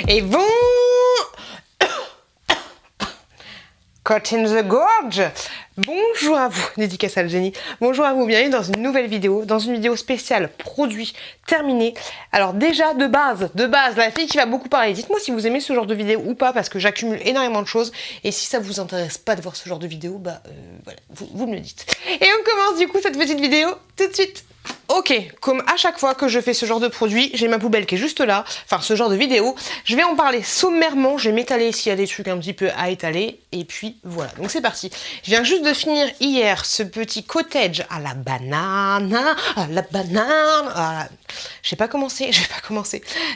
Et bon... Caught in the gorge. Bonjour à vous, dédicace à le génie. Bonjour à vous, bienvenue dans une nouvelle vidéo, dans une vidéo spéciale produit terminé. Alors déjà, de base, la fille qui va beaucoup parler. Dites-moi si vous aimez ce genre de vidéo ou pas, parce que j'accumule énormément de choses. Et si ça vous intéresse pas de voir ce genre de vidéo, bah voilà, vous me le dites. Et on commence du coup cette petite vidéo tout de suite. Ok, comme à chaque fois que je fais ce genre de produit, j'ai ma poubelle qui est juste là, enfin ce genre de vidéo, je vais en parler sommairement, je vais m'étaler s'il y a des trucs un petit peu à étaler, et puis voilà, donc c'est parti. Je viens juste de finir hier ce petit cottage à la banane, j'ai pas commencé.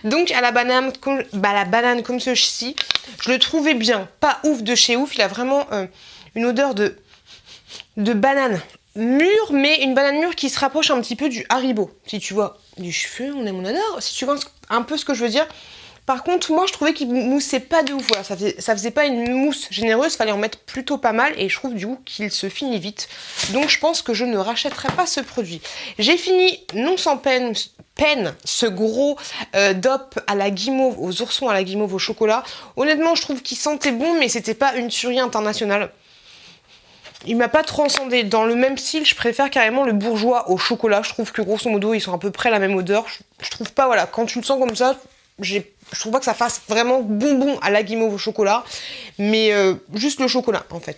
Donc à la banane comme ceci, je le trouvais bien, pas ouf de chez ouf, il a vraiment une odeur de banane. Mûre, mais une banane mûre qui se rapproche un petit peu du Haribo. Si tu vois du cheveu, on aime, on adore. Si tu vois un peu ce que je veux dire. Par contre, moi, je trouvais qu'il moussait pas de ouf. Voilà, ça faisait pas une mousse généreuse. Fallait en mettre plutôt pas mal. Et je trouve du coup qu'il se finit vite. Donc, je pense que je ne rachèterai pas ce produit. J'ai fini, non sans peine, ce gros DOP à la guimauve, aux oursons à la guimauve au chocolat. Honnêtement, je trouve qu'il sentait bon, mais c'était pas une tuerie internationale. Il m'a pas transcendé. Dans le même style, je préfère carrément le bourgeois au chocolat. Je trouve que grosso modo, ils sont à peu près la même odeur. Je trouve pas, voilà, quand tu le sens comme ça, je trouve pas que ça fasse vraiment bonbon à la guimauve au chocolat. Mais juste le chocolat, en fait.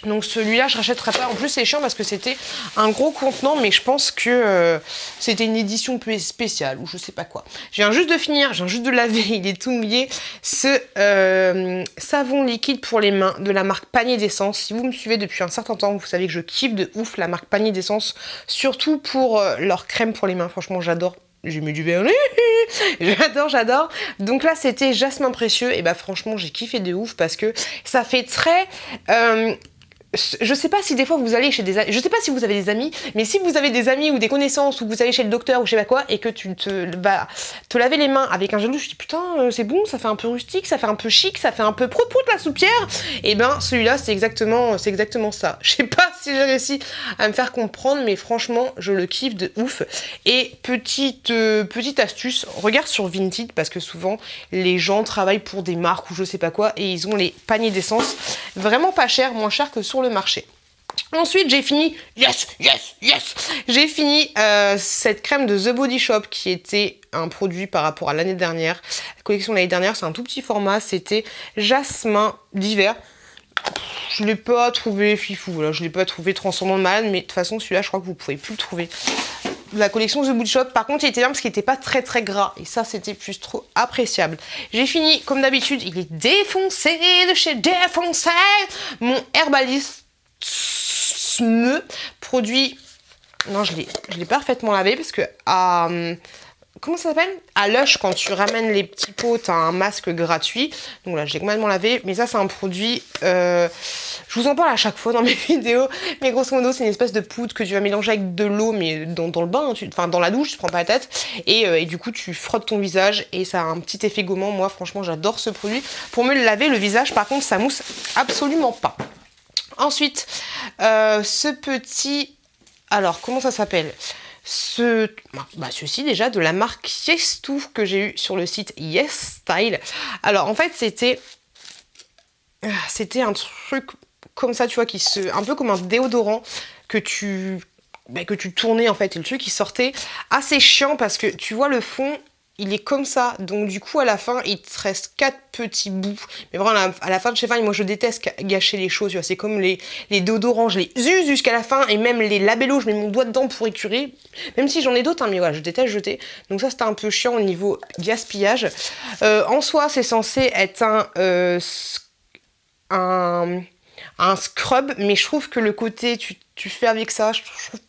Donc celui-là, je rachèterai pas. En plus, c'est chiant parce que c'était un gros contenant, mais je pense que c'était une édition spéciale ou je sais pas quoi. Je viens juste de finir, je viens juste de laver, il est tout mouillé. Ce savon liquide pour les mains de la marque Panier d'Essence. Si vous me suivez depuis un certain temps, vous savez que je kiffe de ouf la marque Panier d'Essence, surtout pour leur crème pour les mains. Franchement, j'adore. J'ai mis du vernis, j'adore. Donc là, c'était jasmin précieux. Et bah franchement, j'ai kiffé de ouf parce que ça fait très... je sais pas si des fois vous allez chez des... Je sais pas si vous avez des amis, mais si vous avez des amis ou des connaissances ou vous allez chez le docteur ou je sais pas quoi et que tu vas te laver les mains avec un gel douche, je dis putain c'est bon, ça fait un peu rustique, ça fait un peu chic, ça fait un peu prout-prout la soupière. Et ben celui-là c'est exactement ça. Je sais pas si j'ai réussi à me faire comprendre, mais franchement je le kiffe de ouf. Et petite astuce, regarde sur Vinted parce que souvent les gens travaillent pour des marques ou je sais pas quoi et ils ont les paniers d'essence vraiment pas chers, moins chers que sur le marché. Ensuite, j'ai fini, j'ai fini cette crème de The Body Shop qui était un produit par rapport à l'année dernière. La collection de l'année dernière, c'est un tout petit format, c'était jasmin d'hiver. Je l'ai pas trouvé fifou, voilà, je l'ai pas trouvé transcendant de malade, mais de toute façon, celui-là, je crois que vous pouvez plus le trouver. La collection The Body Shop, par contre, il était bien parce qu'il était pas très gras et ça, c'était plus trop appréciable. J'ai fini, comme d'habitude, il est défoncé de chez Défoncé, mon Herbalist produit. Non, je l'ai parfaitement lavé parce que comment ça s'appelle? À Lush, quand tu ramènes les petits pots, t'as un masque gratuit. Donc là, je l'ai complètement lavé. Mais ça, c'est un produit... je vous en parle à chaque fois dans mes vidéos. Mais grosso modo, c'est une espèce de poudre que tu vas mélanger avec de l'eau, mais dans le bain, enfin dans la douche, tu te prends pas la tête. Et du coup, tu frottes ton visage et ça a un petit effet gommant. Moi, franchement, j'adore ce produit. Pour me laver le visage, par contre, ça mousse absolument pas. Ensuite, ce petit... Alors, comment ça s'appelle ? Ceci déjà de la marque Yes2 que j'ai eu sur le site Yes Style. Alors en fait c'était un truc comme ça, tu vois, un peu comme un déodorant que tu tournais en fait et le truc il sortait assez chiant parce que tu vois le fond il est comme ça, donc du coup à la fin il te reste 4 petits bouts. Mais vraiment à la fin de chez Fine, moi je déteste gâcher les choses, tu vois, c'est comme les déodorants, je les use jusqu'à la fin, et même les labellos, je mets mon doigt dedans pour écurer, même si j'en ai d'autres, hein, mais voilà, je déteste jeter. Donc ça c'était un peu chiant au niveau gaspillage. En soi c'est censé être un scrub, mais je trouve que le côté tu fais avec ça, je trouve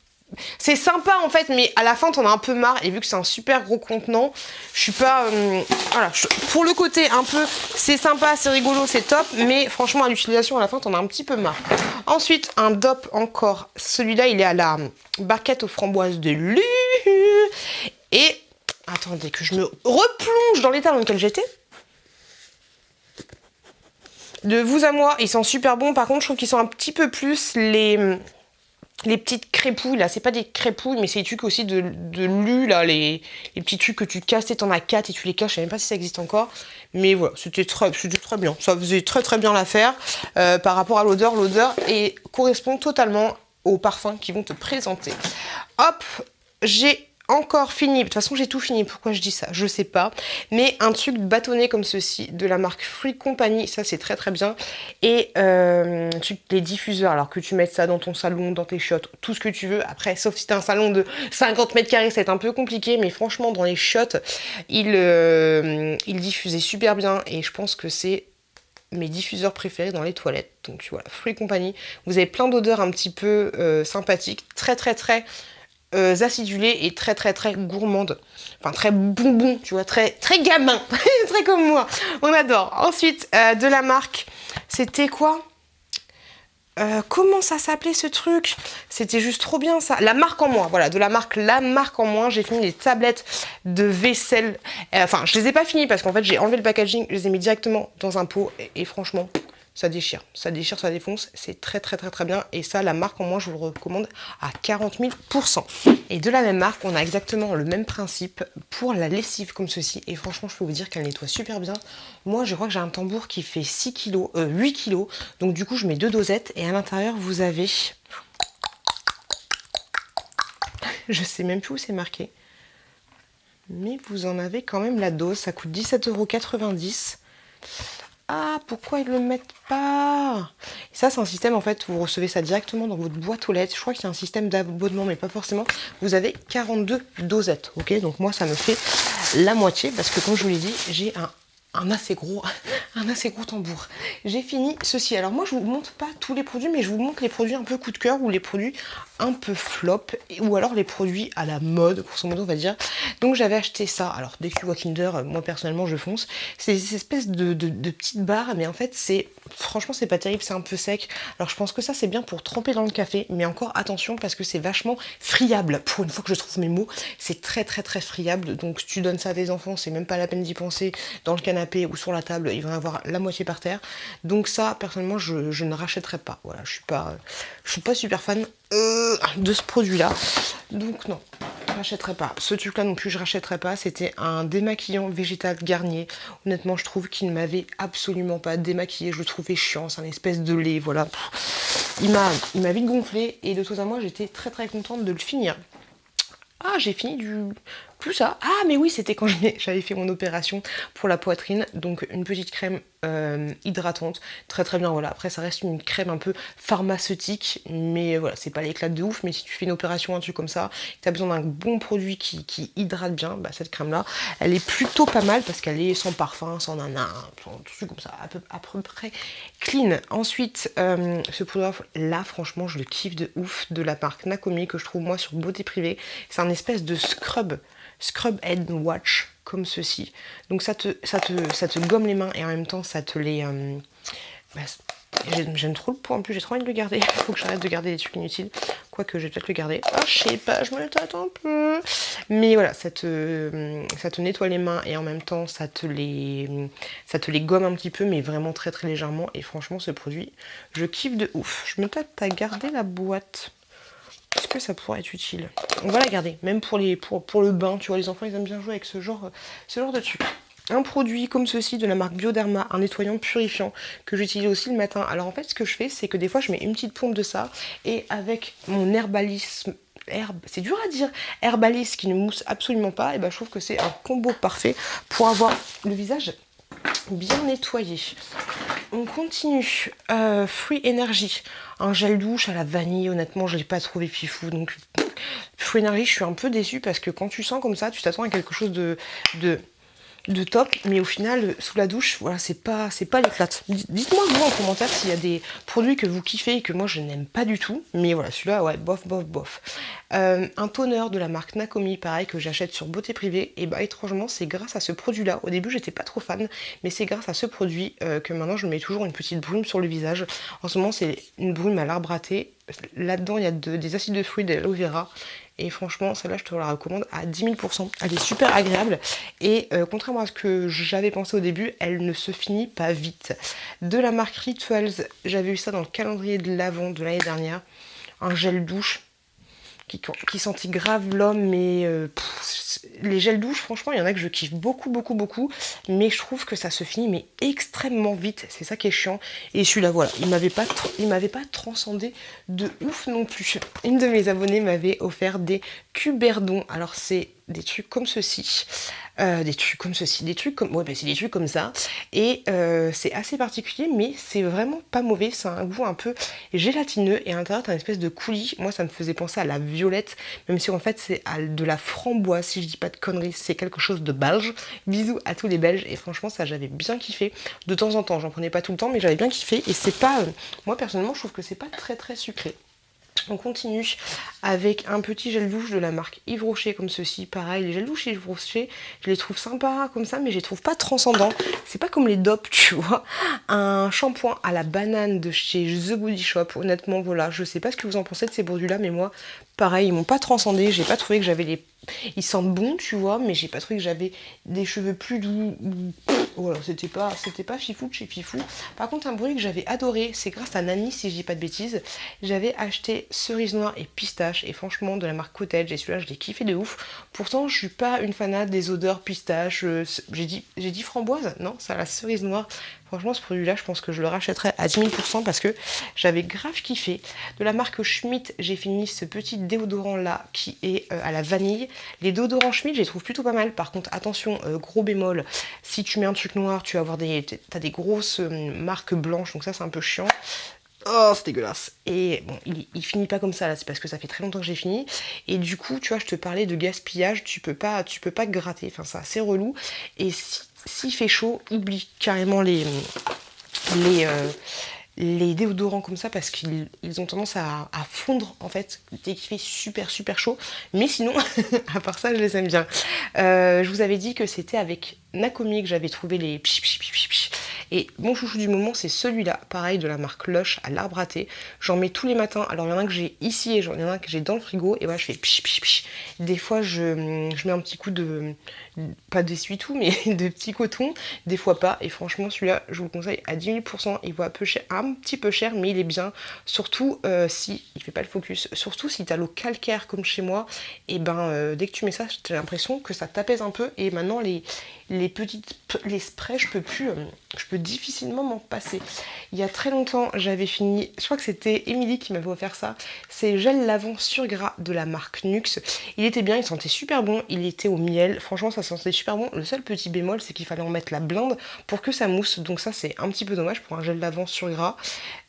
c'est sympa en fait, mais à la fin t'en as un peu marre et vu que c'est un super gros contenant, je suis pas... voilà, pour le côté un peu, c'est sympa, c'est rigolo, c'est top, mais franchement à l'utilisation à la fin t'en as un petit peu marre. Ensuite, un DOP encore, celui-là il est à la barquette aux framboises de Lu. Et, attendez que je me replonge dans l'état dans lequel j'étais. De vous à moi, ils sont super bons, par contre je trouve qu'ils sont un petit peu plus les les petites crépouilles là, c'est pas des crépouilles mais c'est des trucs aussi de lu là, les petits trucs que tu casses, t'en as 4 et tu les caches, je sais même pas si ça existe encore, mais voilà, c'était très bien, ça faisait très bien l'affaire. Par rapport à l'odeur correspond totalement aux parfums qu'ils vont te présenter. Hop, j'ai encore fini, de toute façon j'ai tout fini, pourquoi je dis ça, je sais pas, mais un truc bâtonné comme ceci, de la marque Free Company, ça c'est très bien, et les diffuseurs, alors que tu mettes ça dans ton salon, dans tes chiottes, tout ce que tu veux, après, sauf si t'as un salon de 50 mètres carrés, c'est un peu compliqué, mais franchement dans les chiottes, il diffusait super bien, et je pense que c'est mes diffuseurs préférés dans les toilettes, donc voilà, Free Company, vous avez plein d'odeurs un petit peu sympathiques, très acidulée et très gourmande, enfin très bonbon, tu vois, très gamin, très comme moi, on adore. Ensuite de la marque, c'était quoi, comment ça s'appelait ce truc, c'était juste trop bien ça, La Marque en Moins, voilà, de la marque La Marque en Moins, j'ai fini les tablettes de vaisselle, enfin je les ai pas finies parce qu'en fait j'ai enlevé le packaging, je les ai mis directement dans un pot et franchement ça déchire, ça défonce, c'est très bien, et ça, La Marque en Moins, je vous le recommande à 40 000%. Et de la même marque, on a exactement le même principe pour la lessive comme ceci, et franchement, je peux vous dire qu'elle nettoie super bien. Moi, je crois que j'ai un tambour qui fait 8 kilos, donc du coup, je mets 2 dosettes, et à l'intérieur, vous avez... Je sais même plus où c'est marqué, mais vous en avez quand même la dose, ça coûte 17,90 €. Ah, pourquoi ils le mettent pas? Ça, c'est un système, en fait, vous recevez ça directement dans votre boîte aux lettres. Je crois qu'il y a un système d'abonnement, mais pas forcément. Vous avez 42 dosettes, ok? Donc moi, ça me fait la moitié, parce que comme je vous l'ai dit, j'ai un assez gros tambour. J'ai fini ceci. Alors moi, je vous montre pas tous les produits, mais je vous montre les produits un peu coup de cœur, ou les produits un peu flop, ou alors les produits à la mode, grosso modo on va dire. Donc j'avais acheté ça, alors dès que tu vois Kinder, moi personnellement je fonce, c'est des espèces de petites barres, mais en fait c'est, franchement c'est pas terrible, c'est un peu sec. Alors je pense que ça c'est bien pour tremper dans le café, mais encore attention parce que c'est vachement friable, pour une fois que je trouve mes mots, c'est très friable, donc si tu donnes ça à tes enfants, c'est même pas la peine d'y penser, dans le canapé ou sur la table, ils vont avoir la moitié par terre. Donc ça personnellement je ne rachèterai pas, voilà, je suis pas super fan de ce produit là, donc non, je rachèterai pas. Ce truc là non plus je rachèterai pas. C'était un démaquillant végétal Garnier, honnêtement je trouve qu'il ne m'avait absolument pas démaquillé, je le trouvais chiant, c'est un espèce de lait, voilà, il m'a vite gonflé, et de tout à moi j'étais très contente de le finir. Ah, j'ai fini plus ça. Ah, mais oui, c'était quand j'avais fait mon opération pour la poitrine. Donc, une petite crème hydratante. Très bien, voilà. Après, ça reste une crème un peu pharmaceutique. Mais voilà, c'est pas l'éclat de ouf. Mais si tu fais une opération, un truc comme ça, et que tu as besoin d'un bon produit qui hydrate bien, bah, cette crème-là, elle est plutôt pas mal parce qu'elle est sans parfum, sans nana, sans tout truc comme ça, à peu près clean. Ensuite, ce produit-là, franchement, je le kiffe de ouf, de la marque Nakomi, que je trouve moi sur Beauté Privée. C'est un espèce de scrub Head Watch comme ceci. Donc ça te gomme les mains et en même temps ça te les... j'aime trop le pot, en plus j'ai trop envie de le garder. Il faut que j'arrête de garder des trucs inutiles. Quoique je vais peut-être le garder. Ah, je sais pas, je me tâte un peu. Mais voilà, ça te nettoie les mains et en même temps ça te les gomme un petit peu, mais vraiment très légèrement. Et franchement ce produit, je kiffe de ouf. Je me tâte à garder la boîte. Est-ce que ça pourrait être utile? On va la garder, même pour le bain, tu vois, les enfants ils aiment bien jouer avec ce genre de truc. Un produit comme ceci de la marque Bioderma, un nettoyant purifiant que j'utilise aussi le matin. Alors en fait ce que je fais, c'est que des fois je mets une petite pompe de ça, et avec mon c'est dur à dire, Herbalist qui ne mousse absolument pas, et ben je trouve que c'est un combo parfait pour avoir le visage bien nettoyé. On continue. Free Energy, un gel douche à la vanille. Honnêtement, je l'ai pas trouvé fifou. Donc, Free Energy, je suis un peu déçue parce que quand tu sens comme ça, tu t'attends à quelque chose de top, mais au final sous la douche, voilà, c'est pas l'éclate. Dites-moi vous en commentaire s'il y a des produits que vous kiffez et que moi je n'aime pas du tout, mais voilà, celui-là ouais, bof. Un toner de la marque Nakomi, pareil, que j'achète sur Beauté Privée, et bah étrangement c'est grâce à ce produit là, au début j'étais pas trop fan, mais c'est grâce à ce produit que maintenant je mets toujours une petite brume sur le visage. En ce moment c'est une brume à l'arbre à thé, là-dedans il y a des acides de fruits, de l'aloe vera. Et franchement, celle-là, je te la recommande à 10 000%. Elle est super agréable. Et contrairement à ce que j'avais pensé au début, elle ne se finit pas vite. De la marque Rituals, j'avais eu ça dans le calendrier de l'Avent de l'année dernière. un gel douche qui sentit grave l'homme, mais les gels douche, franchement, il y en a que je kiffe beaucoup, mais je trouve que ça se finit mais extrêmement vite, c'est ça qui est chiant. Et celui-là, voilà, il m'avait pas transcendé de ouf non plus. Une de mes abonnées m'avait offert des cuberdons, alors c'est des trucs comme ceci. Des trucs comme ouais, bah, c'est des trucs comme ça, et c'est assez particulier, mais c'est vraiment pas mauvais. C'est un goût un peu gélatineux, et à l'intérieur t'as une espèce de coulis. Moi ça me faisait penser à la violette, même si en fait c'est de la framboise, si je dis pas de conneries. C'est quelque chose de belge. Bisous à tous les Belges, et franchement ça j'avais bien kiffé. De temps en temps, j'en prenais pas tout le temps, mais j'avais bien kiffé, et c'est pas moi personnellement je trouve que c'est pas très sucré. On continue avec un petit gel douche de la marque Yves Rocher comme ceci. Pareil, les gels douches Yves Rocher, je les trouve sympas comme ça, mais je les trouve pas transcendants. C'est pas comme les DOP, tu vois. Un shampoing à la banane de chez The Body Shop. Honnêtement, voilà, je sais pas ce que vous en pensez de ces produits-là, mais moi, pareil, ils m'ont pas transcendé. J'ai pas trouvé que j'avais les... Ils sentent bon, tu vois, mais j'ai pas trouvé que j'avais des cheveux plus doux. Voilà, c'était pas fifou de chez Fifou. Par contre, un produit que j'avais adoré, c'est grâce à Nani, si je dis pas de bêtises. J'avais acheté cerise noire et pistache, et franchement, de la marque Cottage, et celui-là, je l'ai kiffé de ouf. Pourtant, je suis pas une fanade des odeurs pistache. J'ai dit framboise? Non, c'est la cerise noire. Franchement, ce produit-là, je pense que je le rachèterais à 10 000% parce que j'avais grave kiffé. De la marque Schmitt, j'ai fini ce petit déodorant-là qui est à la vanille. Les déodorants Schmitt, je les trouve plutôt pas mal. Par contre, attention, gros bémol, si tu mets un truc noir, tu vas avoir t'as des grosses marques blanches, donc ça, c'est un peu chiant. Oh, c'est dégueulasse. Et bon, il finit pas comme ça là, c'est parce que ça fait très longtemps que j'ai fini. Et du coup, tu vois, je te parlais de gaspillage, tu peux pas gratter. Enfin, c'est assez relou. Et s'il fait chaud, oublie carrément les déodorants comme ça, parce qu'ils ont tendance à fondre en fait dès qu'il fait super chaud. Mais sinon, à part ça, je les aime bien. Je vous avais dit que c'était avec Nakomi que j'avais trouvé les pch. Et mon chouchou du moment, c'est celui-là, pareil, de la marque Lush à l'arbre à thé. J'en mets tous les matins. Alors il y en a que j'ai ici et il y en a que j'ai dans le frigo, et voilà, je fais pch. Des fois je mets un petit coup de, pas d'essuie-tout, mais de petit coton, des fois pas. Et franchement, celui-là, je vous le conseille à 10 000%. Il vaut un petit peu cher, mais il est bien. Surtout si il fait pas le focus. Surtout si t'as l'eau calcaire comme chez moi, et ben dès que tu mets ça, j'ai l'impression que ça t'apaise un peu. Et maintenant les sprays, je peux difficilement m'en passer. Il y a très longtemps, j'avais fini, je crois que c'était Émilie qui m'avait offert ça. C'est gel lavant sur gras de la marque Nux. Il était bien, il sentait super bon, il était au miel. Franchement, ça sentait super bon. Le seul petit bémol, c'est qu'il fallait en mettre la blinde pour que ça mousse. Donc ça, c'est un petit peu dommage pour un gel lavant sur gras.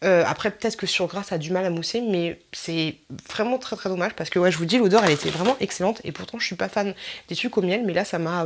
Après, peut-être que sur gras, ça a du mal à mousser, mais c'est vraiment très dommage parce que ouais, je vous dis, l'odeur, elle était vraiment excellente. Et pourtant, je suis pas fan des trucs au miel, mais là, ça m'a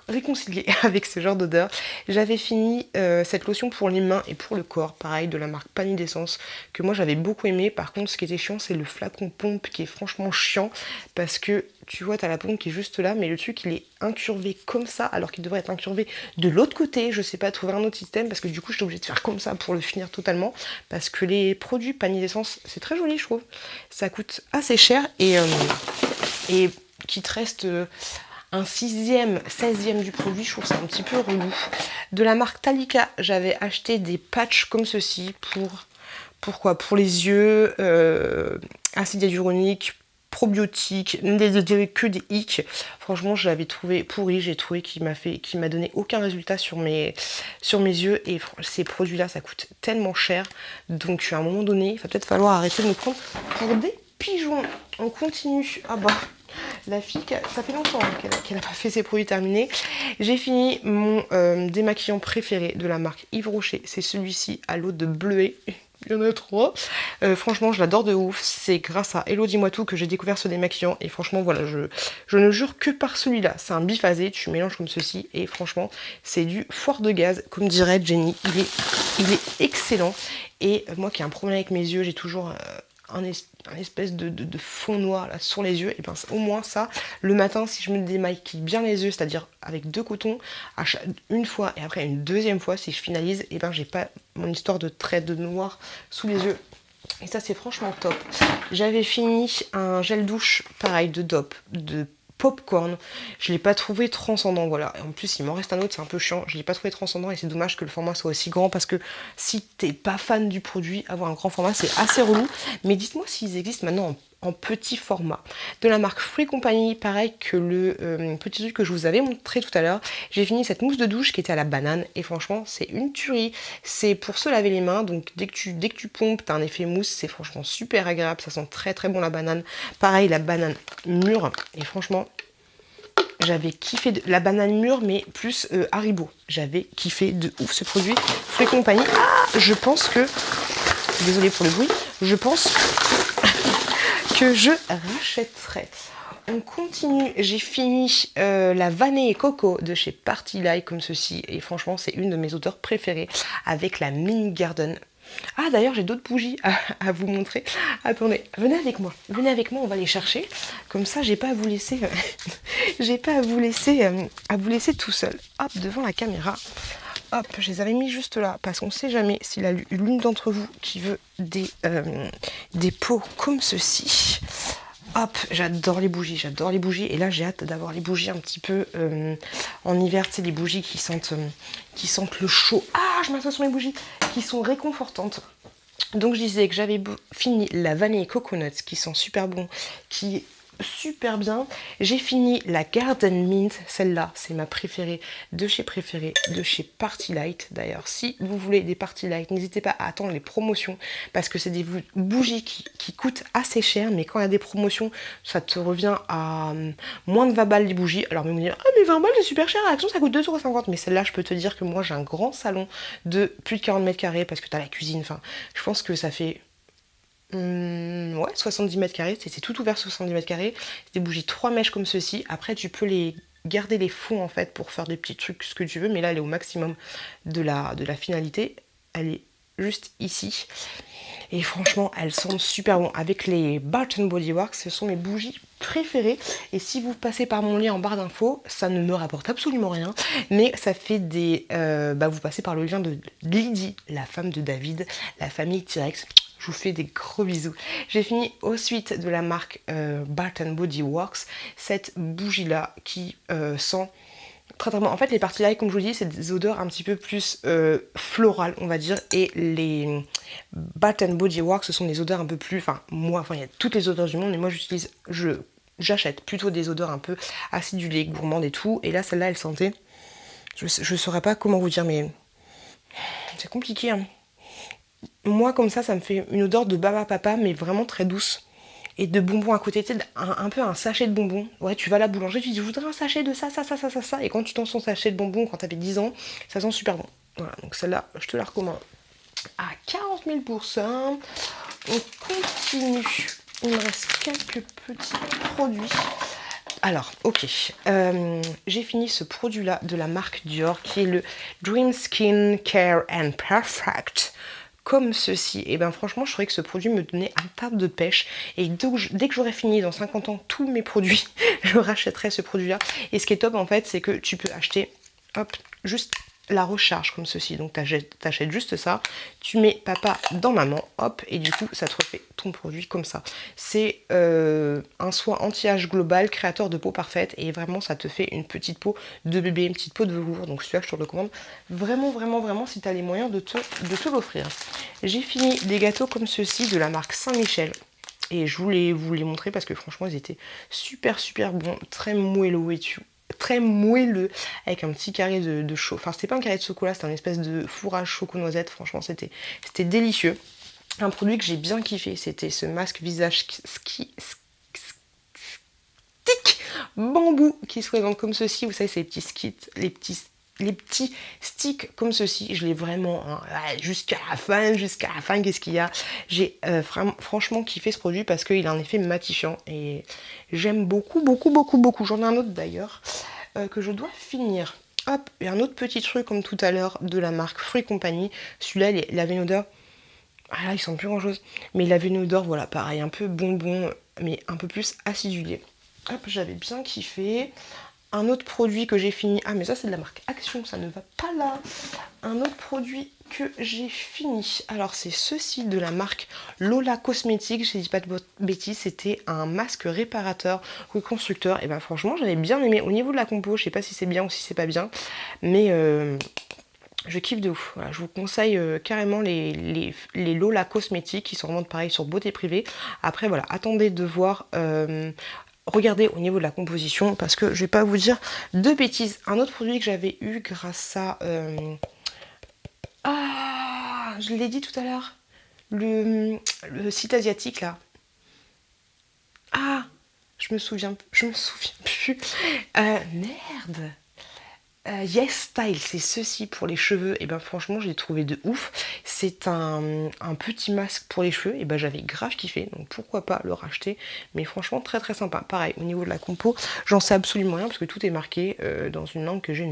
réconcilié avec ce genre d'odeur. J'avais fini cette lotion pour les mains et pour le corps, pareil, de la marque Panier d'essence, que moi j'avais beaucoup aimé. Par contre, ce qui était chiant, c'est le flacon pompe qui est franchement chiant, parce que tu vois, t'as la pompe qui est juste là, mais le truc il est incurvé comme ça, alors qu'il devrait être incurvé de l'autre côté. Je sais pas, trouver un autre système, parce que du coup, j'étais obligée de faire comme ça pour le finir totalement, parce que les produits Panier d'essence, c'est très joli, je trouve. Ça coûte assez cher, et qu'il te reste un 16e du produit, je trouve ça un petit peu relou. De la marque Talika, j'avais acheté des patchs comme ceci pour les yeux, acide hyaluronique, probiotiques, que des hicks. Franchement, je l'avais trouvé pourri, j'ai trouvé qu'il m'a donné aucun résultat sur mes yeux, et ces produits-là, ça coûte tellement cher. Donc à un moment donné, il va peut-être falloir arrêter de me prendre pour des pigeons. On continue. Ah bah, la fille, ça fait longtemps qu'elle n'a pas fait ses produits terminés. J'ai fini mon démaquillant préféré de la marque Yves Rocher. C'est celui-ci à l'eau de bleuet. Il y en a 3. Franchement, je l'adore de ouf. C'est grâce à Hello Dis-moi Tout que j'ai découvert ce démaquillant. Et franchement, voilà, je ne jure que par celui-là. C'est un biphasé, tu mélanges comme ceci. Et franchement, c'est du foire de gaz, comme dirait Jenny. Il est excellent. Et moi qui ai un problème avec mes yeux, j'ai toujours un espèce de fond noir là sur les yeux, et ben au moins ça, le matin, si je me démaquille bien les yeux, c'est-à-dire avec 2 cotons, une fois et après une deuxième fois, si je finalise, et ben j'ai pas mon histoire de traits de noir sous les yeux. Et ça, c'est franchement top. J'avais fini un gel douche, pareil, de DOP, de popcorn. Je l'ai pas trouvé transcendant, voilà. Et en plus, il m'en reste un autre, c'est un peu chiant. Je l'ai pas trouvé transcendant et c'est dommage que le format soit aussi grand parce que si t'es pas fan du produit, avoir un grand format, c'est assez relou. Mais dites-moi s'ils existent maintenant en petit format. De la marque Free Company, pareil que le petit truc que je vous avais montré tout à l'heure. J'ai fini cette mousse de douche qui était à la banane et franchement, c'est une tuerie. C'est pour se laver les mains, donc dès que tu pompes, t'as un effet mousse, c'est franchement super agréable. Ça sent très très bon la banane. Pareil, la banane mûre et franchement, j'avais kiffé la banane mûre, mais plus Haribo. J'avais kiffé de ouf ce produit. Free Company. Ah, je pense que... Désolée pour le bruit. Je pense que je rachèterai. On continue. J'ai fini la vanille et coco de chez Party Light comme ceci. Et franchement, c'est une de mes odeurs préférées avec la Mini Garden. Ah d'ailleurs j'ai d'autres bougies à vous montrer. Attendez, venez avec moi, on va les chercher. Comme ça j'ai pas à vous laisser, à vous laisser tout seul. Hop devant la caméra. Hop, je les avais mis juste là parce qu'on sait jamais s'il y a l'une d'entre vous qui veut des pots comme ceci. Hop, j'adore les bougies. Et là, j'ai hâte d'avoir les bougies un petit peu en hiver. Tu sais, les bougies qui sentent le chaud. Ah, je m'assois sur mes bougies qui sont réconfortantes. Donc, je disais que j'avais fini la vanille coconut qui sent super bon, qui est super bien. J'ai fini la Garden Mint, celle-là, c'est ma préférée de chez Party Light. D'ailleurs, si vous voulez des Party Light, n'hésitez pas à attendre les promotions parce que c'est des bougies qui coûtent assez cher, mais quand il y a des promotions, ça te revient à moins de 20 balles les bougies. Alors, vous me dire, ah, mais 20 balles c'est super cher, à Action ça coûte 2,50 €. Mais celle-là, je peux te dire que moi, j'ai un grand salon de plus de 40 mètres carrés parce que tu as la cuisine. Enfin, je pense que ça fait. Ouais, 70 mètres carrés, c'est tout ouvert 70 mètres carrés. C'est des bougies 3 mèches comme ceci. Après, tu peux garder les fonds en fait pour faire des petits trucs, ce que tu veux. Mais là, elle est au maximum de la finalité. Elle est juste ici. Et franchement, elles sentent super bon. Avec les Bath & Body Works, ce sont mes bougies préférées. Et si vous passez par mon lien en barre d'infos, ça ne me rapporte absolument rien. Mais ça fait vous passez par le lien de Lydie, la femme de David, la famille T-Rex. Je vous fais des gros bisous. J'ai fini ensuite de la marque Bath & Body Works, cette bougie-là qui sent très très bon. En fait, les Party Light, comme je vous dis, c'est des odeurs un petit peu plus florales, on va dire. Et les Bath & Body Works, ce sont des odeurs un peu plus... il y a toutes les odeurs du monde, mais moi, j'achète plutôt des odeurs un peu acidulées, gourmandes et tout. Et là, celle-là, elle sentait... Je saurais pas comment vous dire, mais... C'est compliqué, hein. Moi, comme ça me fait une odeur de baba papa, mais vraiment très douce. Et de bonbons à côté, tu sais, un peu un sachet de bonbons. Ouais, tu vas à la boulangerie, tu dis, je voudrais un sachet de ça. Et quand tu tends son sachet de bonbons, quand t'avais 10 ans, ça sent super bon. Voilà, donc celle-là, je te la recommande. À 40 000%. On continue. Il me reste quelques petits produits. Alors, ok, j'ai fini ce produit-là de la marque Dior, qui est le Dream Skin Care and Perfect. Comme ceci, et bien franchement je trouvais que ce produit me donnait un tas de pêche et dès que j'aurai fini dans 50 ans tous mes produits, je rachèterai ce produit là. Et ce qui est top en fait, c'est que tu peux acheter hop, juste la recharge comme ceci, donc t'achètes juste ça, tu mets papa dans maman, hop, et du coup ça te refait ton produit comme ça. C'est un soin anti-âge global, créateur de peau parfaite, et vraiment ça te fait une petite peau de bébé, une petite peau de velours, donc celui-là je te le recommande vraiment si tu as les moyens de te l'offrir. J'ai fini des gâteaux comme ceci de la marque Saint-Michel. Et je voulais vous les montrer parce que franchement ils étaient super bons, très moelleux et tout. Très moelleux avec un petit carré de chocolat. Enfin, c'était pas un carré de chocolat, c'était un espèce de fourrage choco-noisette. Franchement, c'était délicieux. Un produit que j'ai bien kiffé, c'était ce masque visage stick bambou qui se présente comme ceci. Vous savez, c'est les petits sticks comme ceci. Je l'ai vraiment jusqu'à la fin. Qu'est-ce qu'il y a? J'ai franchement kiffé ce produit parce qu'il a un effet matifiant et j'aime beaucoup. J'en ai un autre d'ailleurs que je dois finir. Hop, et un autre petit truc comme tout à l'heure de la marque Free Company. Celui-là, il avait une odeur... Ah là, il sent plus grand chose. Mais il avait une odeur, voilà, pareil, un peu bonbon, mais un peu plus acidulé. Hop, j'avais bien kiffé. un autre produit que j'ai fini. Ah mais ça c'est de la marque Action, ça ne va pas là. Un autre produit que j'ai fini. Alors c'est ceci de la marque Lola Cosmetics, je ne dis pas de bêtises, c'était un masque réparateur reconstructeur. Et ben franchement j'avais bien aimé. Au niveau de la compo, je sais pas si c'est bien ou si c'est pas bien, mais je kiffe de ouf. Voilà, je vous conseille carrément les Lola Cosmetics qui sont vraiment pareil sur Beauté Privée. Après voilà, attendez de voir. Regardez au niveau de la composition parce que je vais pas vous dire de bêtises. Un autre produit que j'avais eu grâce à ah, je l'ai dit tout à l'heure, le site asiatique là. Ah, je me souviens plus. Merde. Yes Style, c'est ceci pour les cheveux. Et ben franchement, j'ai trouvé de ouf. C'est un petit masque pour les cheveux. Et ben j'avais grave kiffé. Donc pourquoi pas le racheter. Mais franchement, très très sympa. Pareil, au niveau de la compo, j'en sais absolument rien parce que tout est marqué dans une langue que je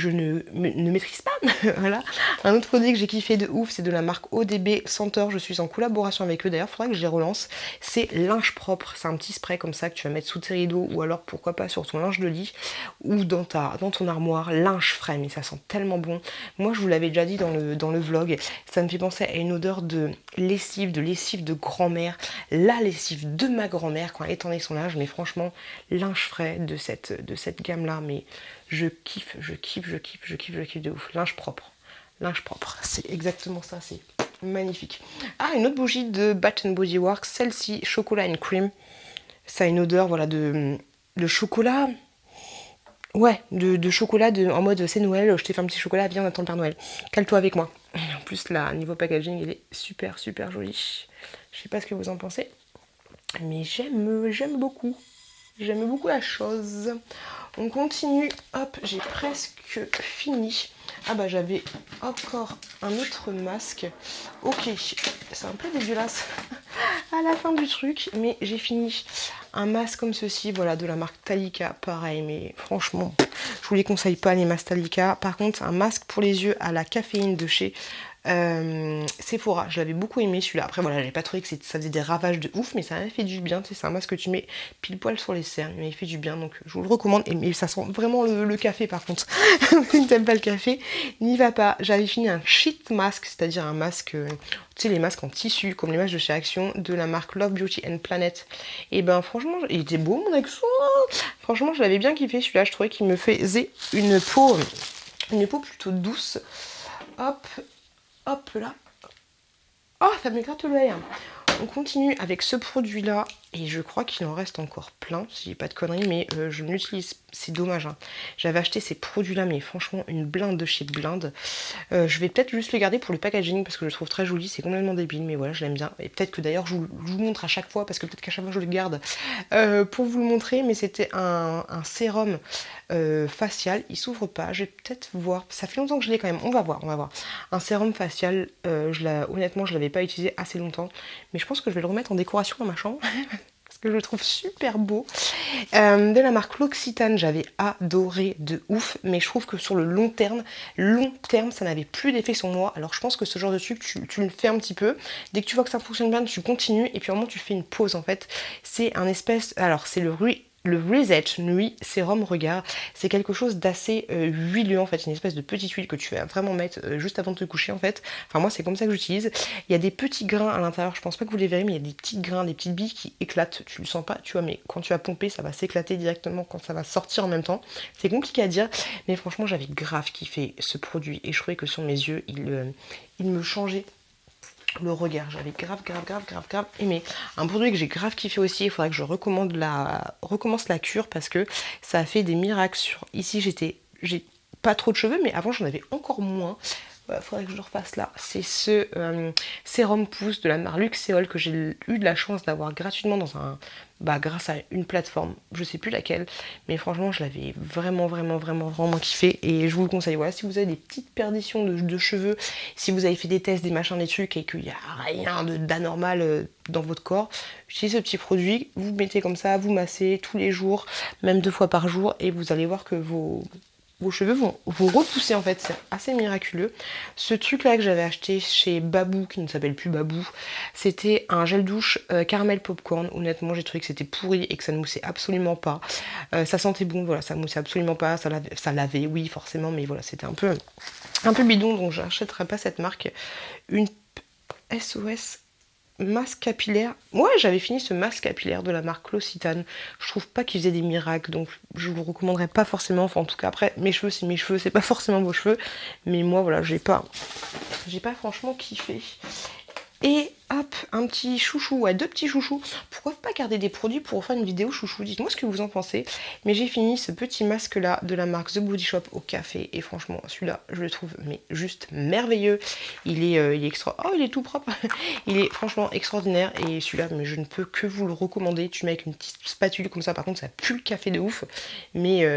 ne maîtrise pas. Voilà. Un autre produit que j'ai kiffé de ouf, c'est de la marque ODB Senteur. Je suis en collaboration avec eux. D'ailleurs, faudrait que je les relance. C'est linge propre. C'est un petit spray comme ça que tu vas mettre sous tes rideaux ou alors pourquoi pas sur ton linge de lit ou dans ton armoire. Linge frais, mais ça sent tellement bon. Moi je vous l'avais déjà dit dans le vlog, ça me fait penser à une odeur de lessive de grand-mère, la lessive de ma grand-mère quand elle étendait son linge. Mais franchement, linge frais de cette gamme là, mais je kiffe de ouf. Linge propre, c'est exactement ça, c'est magnifique. Ah, une autre bougie de Bath Body Works, celle-ci chocolat and cream. Ça a une odeur voilà de chocolat. Ouais, de chocolat en mode c'est Noël, je t'ai fait un petit chocolat, viens on attend le Père Noël. Cale-toi avec moi. En plus là, niveau packaging, il est super joli. Je sais pas ce que vous en pensez, mais j'aime beaucoup. J'aime beaucoup la chose. On continue, hop, j'ai presque fini. Ah bah j'avais encore un autre masque. Ok, c'est un peu dégueulasse à la fin du truc, mais j'ai fini. Un masque comme ceci, voilà, de la marque Talika, pareil, mais franchement, je vous les conseille pas les masques Talika. Par contre, un masque pour les yeux à la caféine de chez Sephora, je l'avais beaucoup aimé celui-là. Après voilà, j'avais pas trouvé que ça faisait des ravages de ouf, mais ça m'a fait du bien. Tu sais, c'est un masque que tu mets pile poil sur les cernes, mais il fait du bien, donc je vous le recommande. Mais ça sent vraiment le café par contre. Si tu n'aimes pas le café, n'y va pas. J'avais fini un sheet mask, c'est-à-dire un masque, tu sais, les masques en tissu, comme les masques de chez Action, de la marque Love Beauty and Planet. Et ben franchement, il était beau mon accent. Franchement, je l'avais bien kiffé celui-là. Je trouvais qu'il me faisait une peau plutôt douce. Hop là. Oh, ça me gratte l'œil. On continue avec ce produit-là. Et je crois qu'il en reste encore plein, si j'ai pas de conneries, mais je l'utilise. C'est dommage. Hein. J'avais acheté ces produits-là, mais franchement, une blinde de chez Blinde. Je vais peut-être juste les garder pour le packaging parce que je le trouve très joli. C'est complètement débile, mais voilà, je l'aime bien. Et peut-être que d'ailleurs, je vous montre à chaque fois, parce que peut-être qu'à chaque fois, je le garde pour vous le montrer. Mais c'était un sérum facial. Il s'ouvre pas. Je vais peut-être voir. Ça fait longtemps que je l'ai quand même. On va voir. Un sérum facial. Honnêtement, je l'avais pas utilisé assez longtemps. Mais je pense que je vais le remettre en décoration dans ma chambre. Parce que je le trouve super beau. De la marque L'Occitane, j'avais adoré de ouf, mais je trouve que sur le long terme, ça n'avait plus d'effet sur moi. Alors je pense que ce genre de truc, tu le fais un petit peu. Dès que tu vois que ça fonctionne bien, tu continues, et puis au moment tu fais une pause en fait. C'est un espèce... Alors c'est le Reset Nuit Sérum Regard, c'est quelque chose d'assez huileux en fait, une espèce de petite huile que tu vas vraiment mettre juste avant de te coucher en fait. Enfin moi c'est comme ça que j'utilise. Il y a des petits grains à l'intérieur, je pense pas que vous les verrez, mais il y a des petits grains, des petites billes qui éclatent. Tu le sens pas, tu vois, mais quand tu vas pomper, ça va s'éclater directement quand ça va sortir en même temps. C'est compliqué à dire, mais franchement j'avais grave kiffé ce produit et je trouvais que sur mes yeux, il me changeait le regard. J'avais grave aimé. Un produit que j'ai grave kiffé aussi, il faudrait que je recommence la cure parce que ça a fait des miracles sur... Ici j'ai pas trop de cheveux, mais avant j'en avais encore moins. Il faudrait que je le refasse là. C'est ce sérum pousse de la marque Luxéol que j'ai eu de la chance d'avoir gratuitement grâce à une plateforme, je sais plus laquelle, mais franchement je l'avais vraiment kiffé et je vous le conseille. Voilà, si vous avez des petites perditions de cheveux, si vous avez fait des tests, des machins, des trucs et qu'il n'y a rien d'anormal dans votre corps, utilisez ce petit produit, vous mettez comme ça, vous massez tous les jours, même 2 fois par jour et vous allez voir que vos vos cheveux vont repousser en fait, c'est assez miraculeux. Ce truc là que j'avais acheté chez Babou, qui ne s'appelle plus Babou, c'était un gel douche caramel popcorn. Honnêtement j'ai trouvé que c'était pourri et que ça ne moussait absolument pas. Ça sentait bon, voilà, ça moussait absolument pas, ça lavait, oui forcément, mais voilà, c'était un peu bidon, donc j'achèterai pas cette marque. Une SOS masque capillaire. Moi j'avais fini ce masque capillaire de la marque L'Occitane. Je trouve pas qu'il faisait des miracles, donc je vous le recommanderais pas forcément. Enfin en tout cas après mes cheveux c'est mes cheveux, c'est pas forcément vos cheveux. Mais moi voilà, j'ai pas franchement kiffé. Et hop, un petit chouchou, ouais, deux petits chouchous. Pourquoi pas garder des produits pour faire une vidéo chouchou? Dites-moi ce que vous en pensez. Mais j'ai fini ce petit masque là de la marque The Body Shop au café. Et franchement, celui-là, je le trouve mais juste merveilleux. Il est extra. Oh, il est tout propre. Il est franchement extraordinaire. Et celui-là, mais je ne peux que vous le recommander. Tu mets avec une petite spatule comme ça. Par contre, ça pue le café de ouf. Mais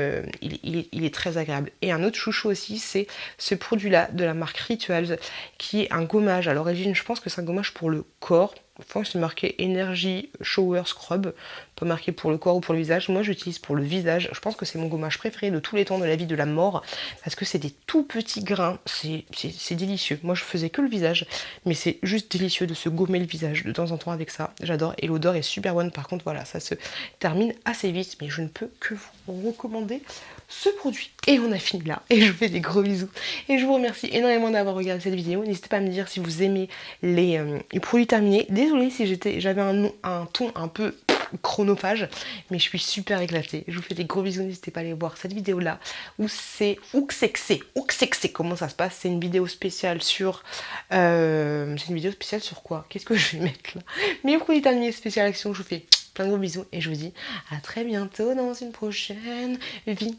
il est très agréable. Et un autre chouchou aussi, c'est ce produit-là de la marque Rituals, qui est un gommage. À l'origine, je pense que c'est un gommage pour le corps. Enfin, c'est marqué Energy Shower Scrub, pas marqué pour le corps ou pour le visage. Moi, j'utilise pour le visage. Je pense que c'est mon gommage préféré de tous les temps de la vie de la mort, parce que c'est des tout petits grains. C'est délicieux. Moi, je faisais que le visage, mais c'est juste délicieux de se gommer le visage de temps en temps avec ça. J'adore. Et l'odeur est super bonne. Par contre, voilà, ça se termine assez vite, mais je ne peux que vous recommander ce produit. Et on a fini là. Et je vous fais des gros bisous. Et je vous remercie énormément d'avoir regardé cette vidéo. N'hésitez pas à me dire si vous aimez les produits terminés. Désolée si j'avais un ton un peu chronophage, mais je suis super éclatée. Je vous fais des gros bisous. N'hésitez pas à aller voir cette vidéo là où c'est comment ça se passe. C'est une vidéo spéciale sur c'est une vidéo spéciale sur quoi? Qu'est-ce que je vais mettre là? Mes produits terminés spécial action. Je vous fais plein de gros bisous et je vous dis à très bientôt dans une prochaine vidéo.